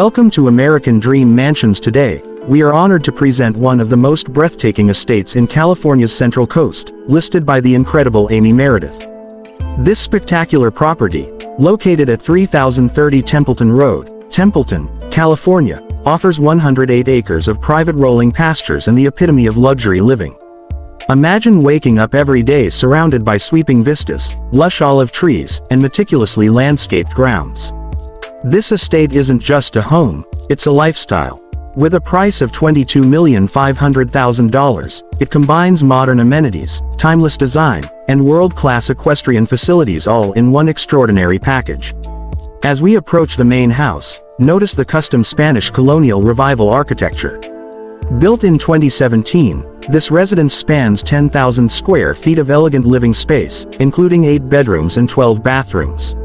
Welcome to American Dream Mansions. Today, we are honored to present one of the most breathtaking estates in California's Central Coast, listed by the incredible Amy Meredith. This spectacular property, located at 3030 Templeton Road, Templeton, California, offers 108 acres of private rolling pastures and the epitome of luxury living. Imagine waking up every day surrounded by sweeping vistas, lush olive trees, and meticulously landscaped grounds. This estate isn't just a home, it's a lifestyle. With a price of $22,500,000, it combines modern amenities, timeless design, and world-class equestrian facilities all in one extraordinary package. As we approach the main house, notice the custom Spanish Colonial Revival architecture. Built in 2017, this residence spans 10,000 square feet of elegant living space, including 8 bedrooms and 12 bathrooms.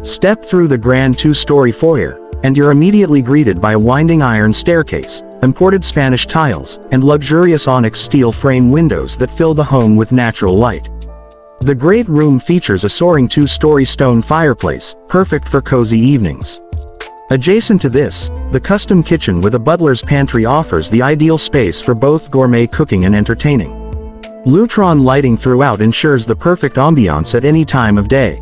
Step through the grand 2-story foyer, and you're immediately greeted by a winding iron staircase, imported Spanish tiles, and luxurious onyx steel frame windows that fill the home with natural light. The great room features a soaring 2-story stone fireplace, perfect for cozy evenings. Adjacent to this, the custom kitchen with a butler's pantry offers the ideal space for both gourmet cooking and entertaining. Lutron lighting throughout ensures the perfect ambiance at any time of day.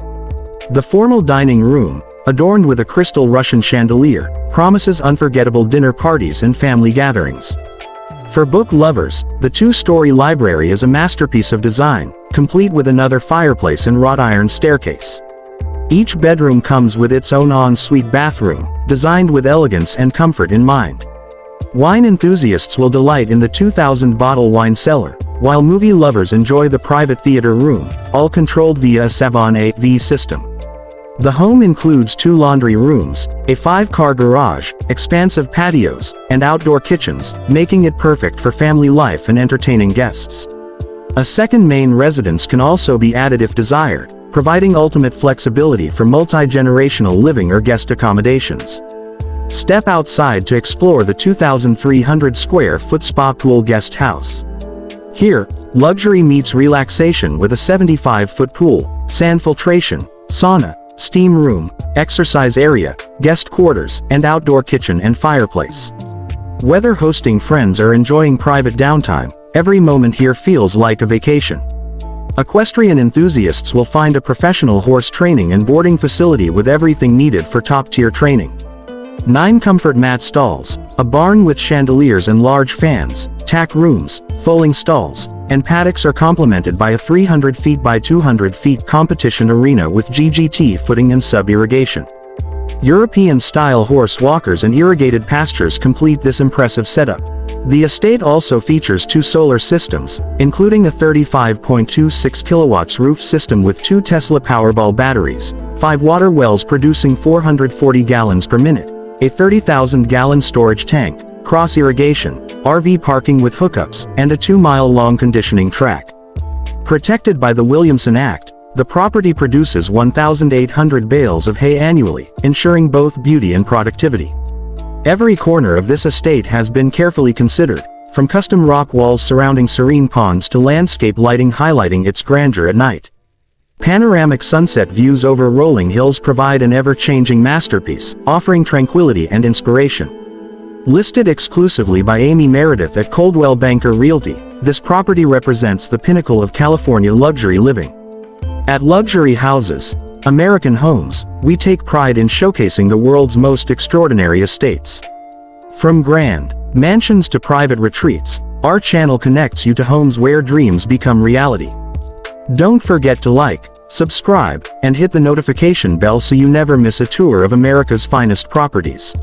The formal dining room, adorned with a crystal Russian chandelier, promises unforgettable dinner parties and family gatherings. For book lovers, the 2-story library is a masterpiece of design, complete with another fireplace and wrought iron staircase. Each bedroom comes with its own en-suite bathroom, designed with elegance and comfort in mind. Wine enthusiasts will delight in the 2,000-bottle wine cellar, while movie lovers enjoy the private theater room, all controlled via a Savon AV system. The home includes 2 laundry rooms, a 5-car garage, expansive patios, and outdoor kitchens, making it perfect for family life and entertaining guests. A second main residence can also be added if desired, providing ultimate flexibility for multi-generational living or guest accommodations. Step outside to explore the 2,300 square foot spa pool guest house. Here, luxury meets relaxation with a 75-foot pool, sand filtration, sauna, steam room, exercise area, guest quarters, and outdoor kitchen and fireplace. Whether hosting friends or enjoying private downtime, every moment here feels like a vacation. Equestrian enthusiasts will find a professional horse training and boarding facility with everything needed for top-tier training. 9 comfort mat stalls, a barn with chandeliers and large fans, tack rooms, foaling stalls, and paddocks are complemented by a 300 feet by 200 feet competition arena with GGT footing and sub-irrigation. European-style horse walkers and irrigated pastures complete this impressive setup. The estate also features 2 solar systems, including a 35.26 kilowatts roof system with 2 Tesla Powerball batteries, 5 water wells producing 440 gallons per minute, a 30,000-gallon storage tank, cross-irrigation, RV parking with hookups, and a 2-mile-long conditioning track. Protected by the Williamson Act, the property produces 1,800 bales of hay annually, ensuring both beauty and productivity. Every corner of this estate has been carefully considered, from custom rock walls surrounding serene ponds to landscape lighting highlighting its grandeur at night. Panoramic sunset views over rolling hills provide an ever-changing masterpiece, offering tranquility and inspiration. Listed exclusively by Amy Meredith at Coldwell Banker Realty, this property represents the pinnacle of California luxury living. At Luxury Houses, American Homes, we take pride in showcasing the world's most extraordinary estates. From grand mansions to private retreats, our channel connects you to homes where dreams become reality. Don't forget to like, subscribe, and hit the notification bell so you never miss a tour of America's finest properties.